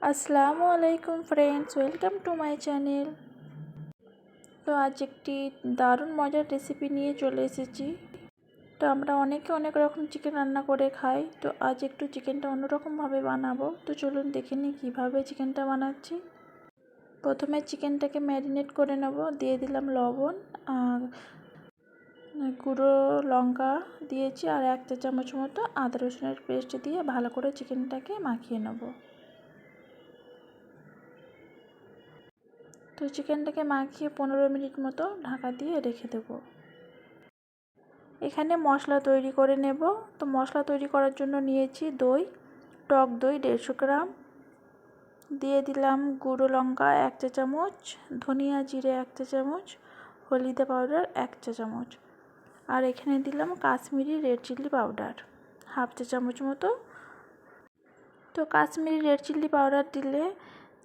আসসালামু আলাইকুম friends, welcome to my channel. তো আজ একটি দারুণ মজার রেসিপি নিয়ে চলে এসেছি। তো আমরা অনেকে অনেক রকম চিকেন রান্না করে খাই, তো আজ একটু চিকেনটা অন্যরকমভাবে বানাবো। তো চলুন দেখে নিই কীভাবে চিকেনটা বানাচ্ছি। প্রথমে চিকেনটাকে ম্যারিনেট করে নেব। দিয়ে দিলাম লবণ, গুঁড়ো লঙ্কা দিয়েছি, আর 1 চা চামচ মতো আদা রসুনের পেস্ট দিয়ে ভালো করে চিকেনটাকে মাখিয়ে নেব। তো চিকেনটাকে মাখিয়ে 15 মিনিট মতো ঢাকা দিয়ে রেখে দেব। এখানে মশলা তৈরি করে নেব। তো মশলা তৈরি করার জন্য নিয়েছি দই, টক দই 150 গ্রাম, দিয়ে দিলাম গুঁড়ো লঙ্কা 1 চা চামচ, ধনিয়া জিরে 1 চা চামচ, হলদে পাউডার 1 চা চামচ, আর এখানে দিলাম কাশ্মীরি রেড চিলি পাউডার 1/2 চা চামচ মতো। তো কাশ্মীরি রেড চিলি পাউডার দিলে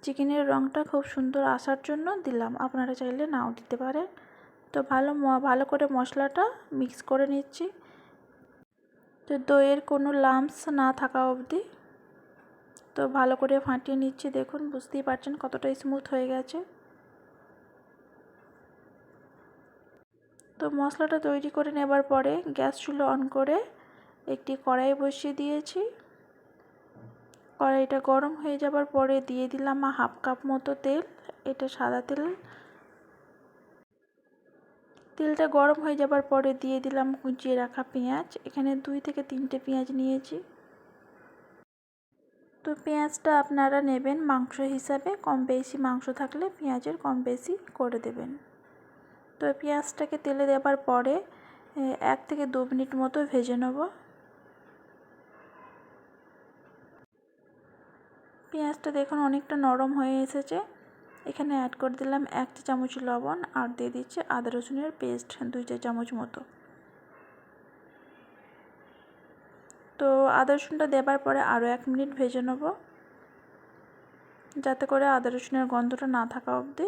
চিকেনের রঙটা খুব সুন্দর আসার জন্য দিলাম, আপনারা চাইলে নাও দিতে পারেন। তো ভালো করে মশলাটা মিক্স করে নিচ্ছি। তো দইয়ের কোনো লাম্পস না থাকা অবধি তো ভালো করে ফাটিয়ে নিচ্ছি। দেখুন, বুঝতেই পারছেন কতটা স্মুথ হয়ে গেছে। তো মশলাটা তৈরি করে নেবার পরে গ্যাস চুলো অন করে একটি কড়াই বসিয়ে দিয়েছি। কড়াইটা গরম হয়ে যাবার পরে দিয়ে দিলাম 1/2 কাপ মতো তেল। এটা সাদা তেল। তেলটা গরম হয়ে যাবার পরে দিয়ে দিলাম কুচিয়ে রাখা পেঁয়াজ। এখানে 2 থেকে 3টে পেঁয়াজ নিয়েছি। তো পেঁয়াজটা আপনারা নেবেন মাংস হিসাবে, কম বেশি মাংস থাকলে পেঁয়াজের কম বেশি করে দেবেন। তো পেঁয়াজটাকে তেলে দেবার পরে 1 থেকে 2 মিনিট মতো ভেজে নেব। পেঁয়াজটা দেখুন অনেকটা নরম হয়ে এসেছে। এখানে অ্যাড করে দিলাম 1 চা চামচ লবণ, আর দিয়ে দিচ্ছি আদা রসুনের পেস্ট 2 চা চামচ মতো। তো আদা রসুনটা দেবার পরে আরও 1 মিনিট ভেজে নেব, যাতে করে আদা রসুনের গন্ধটা না থাকা অবধি।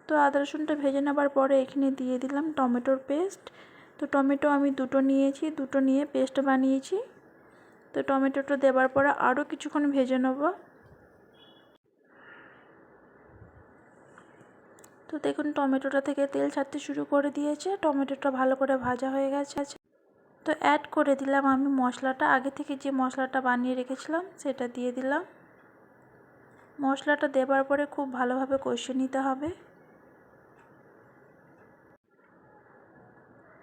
তো আদা রসুনটা ভেজে নেবার পরে এখানে দিয়ে দিলাম টমেটোর পেস্ট। তো টমেটো আমি 2টো নিয়েছি, 2টো নিয়ে পেস্ট বানিয়েছি। তো টমেটোটা দেবার পরে আরও কিছুক্ষণ ভেজে নেব। তো দেখুন টমেটোটা থেকে তেল ছাড়তে শুরু করে দিয়েছে, টমেটোটা ভালো করে ভাজা হয়ে গেছে। তো অ্যাড করে দিলাম আমি মশলাটা, আগে থেকে যে মশলাটা বানিয়ে রেখেছিলাম সেটা দিয়ে দিলাম। মশলাটা দেবার পরে খুব ভালোভাবে কষিয়ে নিতে হবে।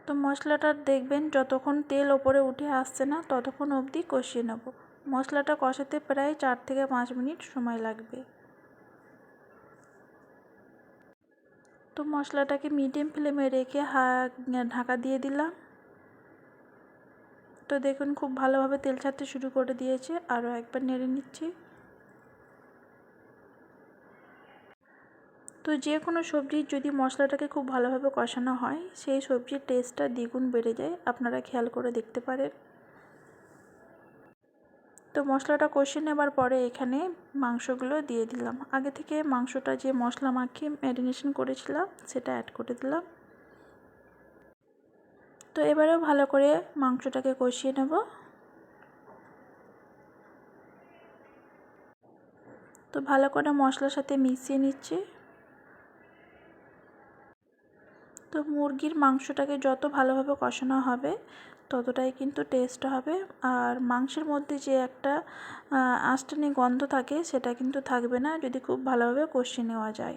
তো মশলাটা দেখবেন যতক্ষণ তেল ওপরে উঠে আসছে না ততক্ষণ অবধি কষিয়ে নেব। মশলাটা কষাতে প্রায় 4 থেকে 5 মিনিট সময় লাগবে। তো মশলাটাকে মিডিয়াম ফ্লেমে রেখে ঢাকা দিয়ে দিলাম। তো দেখুন খুব ভালোভাবে তেল ছাড়তে শুরু করে দিয়েছে, আরও একবার নেড়ে নিচ্ছি। তো যে কোনো সবজির যদি মশলাটাকে খুব ভালোভাবে কষানো হয় সেই সবজির টেস্টটা দ্বিগুণ বেড়ে যায়, আপনারা খেয়াল করে দেখতে পারেন। তো মশলাটা কষিয়ে নেবার পরে এখানে মাংসগুলো দিয়ে দিলাম। আগে থেকে মাংসটা যে মশলা মাখিয়ে ম্যারিনেশন করেছিলাম সেটা অ্যাড করে দিলাম। তো এবারেও ভালো করে মাংসটাকে কষিয়ে নেব। তো ভালো করে মশলার সাথে মিশিয়ে নিচ্ছি। তো মুরগির মাংসটাকে যত ভালোভাবে কষানো হবে ততটাই কিন্তু টেস্ট হবে, আর মাংসের মধ্যে যে একটা আঁশটানি গন্ধ থাকে সেটা কিন্তু থাকবে না যদি খুব ভালোভাবে কষিয়ে নেওয়া যায়।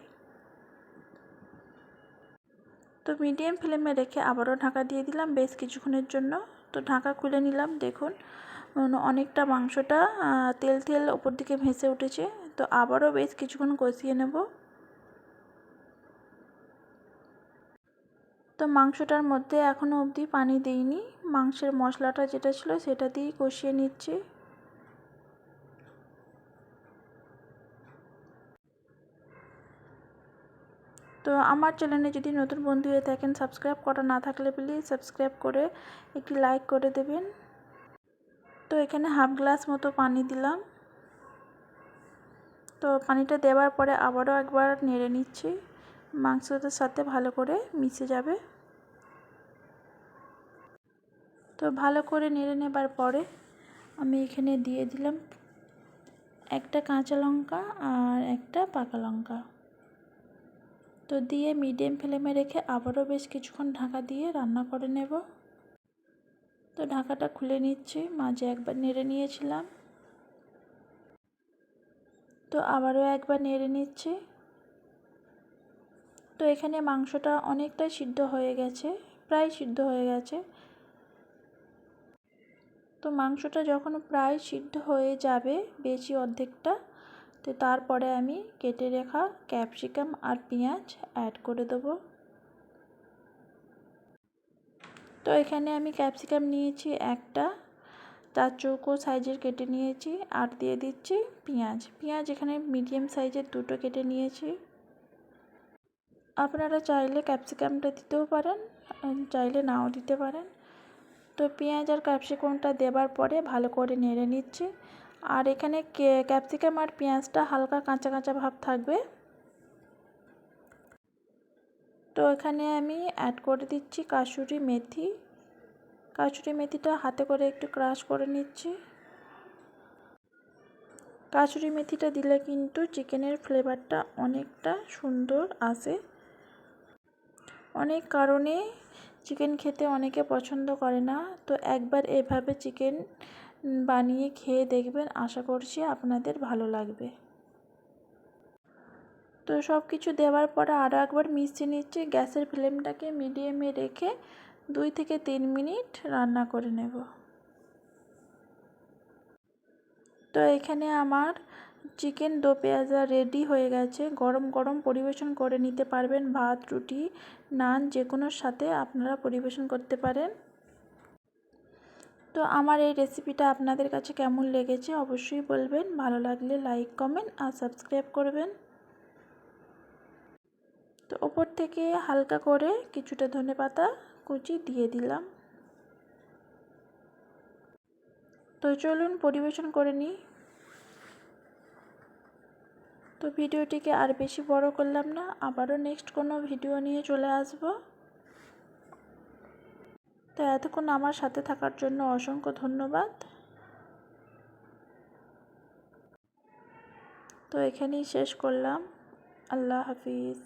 তো মিডিয়াম ফ্লেমে রেখে আবারও ঢাকা দিয়ে দিলাম বেশ কিছুক্ষণের জন্য। তো ঢাকা খুলে নিলাম, দেখুন অনেকটা মাংসটা তেল তেল ওপর দিকে ভেসে উঠেছে। তো আবারও বেশ কিছুক্ষণ কষিয়ে নেব। তো মাংসটার মধ্যে এখনও অবধি পানি দিইনি, মাংসের মশলাটা যেটা ছিল সেটা দিয়েই কষিয়ে নিচ্ছি। তো আমার চ্যানেলে যদি নতুন বন্ধু হয়ে থাকেন, সাবস্ক্রাইব করা না থাকলে প্লিজ সাবস্ক্রাইব করে একটি লাইক করে দেবেন। তো এখানে 1/2 গ্লাস মতো পানি দিলাম। তো পানিটা দেওয়ার পরে আবারও একবার নেড়ে নিচ্ছি, মাংসটার সাথে ভালো করে মিশে যাবে। তো ভালো করে নেড়ে নেবার পরে আমি এখানে দিয়ে দিলাম একটা কাঁচা লঙ্কা আর একটা পাকা লঙ্কা। তো দিয়ে মিডিয়াম ফ্লেমে রেখে আবারও বেশ কিছুক্ষণ ঢাকা দিয়ে রান্না করে নেব। তো ঢাকাটা খুলে নিচ্ছি, মাঝে একবার নেড়ে নিয়েছিলাম, তো আবারও একবার নেড়ে নিচ্ছি। তো এখানে মাংসটা অনেকটাই সিদ্ধ হয়ে গেছে, প্রায় সিদ্ধ হয়ে গেছে। তো মাংসটা যখন প্রায় সিদ্ধ হয়ে যাবে, বেশি অর্ধেকটা, তো তারপরে আমি কেটে রাখা ক্যাপসিকাম আর পেঁয়াজ অ্যাড করে দেবো। তো এখানে আমি ক্যাপসিকাম নিয়েছি একটা, 4 চৌকো সাইজের কেটে নিয়েছি, আর দিয়ে দিচ্ছি পেঁয়াজ এখানে মিডিয়াম সাইজের 2টো কেটে নিয়েছি। আপনারা চাইলে ক্যাপসিকামটা দিতেও পারেন, চাইলে নাও দিতে পারেন। তো পেঁয়াজ আর ক্যাপসিকামটা দেওয়ার পরে ভালো করে নেড়ে নিচ্ছি। আর এখানে ক্যাপসিকাম আর পেঁয়াজটা হালকা কাঁচা কাঁচা ভাব থাকবে। তো এখানে আমি অ্যাড করে দিচ্ছি কাসুরি মেথিটা হাতে করে একটু ক্রাশ করে নিচ্ছি। কাসুরি মেথিটা দিলে কিন্তু চিকেনের ফ্লেভারটা অনেকটা সুন্দর আসে। অনেক কারণে চিকেন খেতে অনেকে পছন্দ করে না, তো একবার এভাবে চিকেন বানিয়ে খেয়ে দেখবেন, আশা করছি আপনাদের ভালো লাগবে। তো সব কিছু দেওয়ার পরে আরও একবার মিশিয়ে নিচ্ছি। গ্যাসের ফ্লেমটাকে মিডিয়ামে রেখে 2 থেকে 3 মিনিট রান্না করে নেব। তো এখানে আমার চিকেন দো পেঁয়াজা রেডি হয়ে গেছে। গরম গরম পরিবেশন করে নিতে পারবেন, ভাত, রুটি, নান যে কোনোর সাথে আপনারা পরিবেশন করতে পারেন। তো আমার এই রেসিপিটা আপনাদের কাছে কেমন লেগেছে অবশ্যই বলবেন। ভালো লাগলে লাইক, কমেন্ট আর সাবস্ক্রাইব করবেন। তো ওপর থেকে হালকা করে কিছুটা ধনেপাতা কুচি দিয়ে দিলাম। তো চলুন পরিবেশন করে নিই। তো ভিডিওটিকে আর বেশি বড় করলাম না, আবারও নেক্সট কোনো ভিডিও নিয়ে চলে আসব। তো এতক্ষণ আমার সাথে থাকার জন্য অসংখ্য ধন্যবাদ। তো এখানেই শেষ করলাম। আল্লাহ হাফিজ।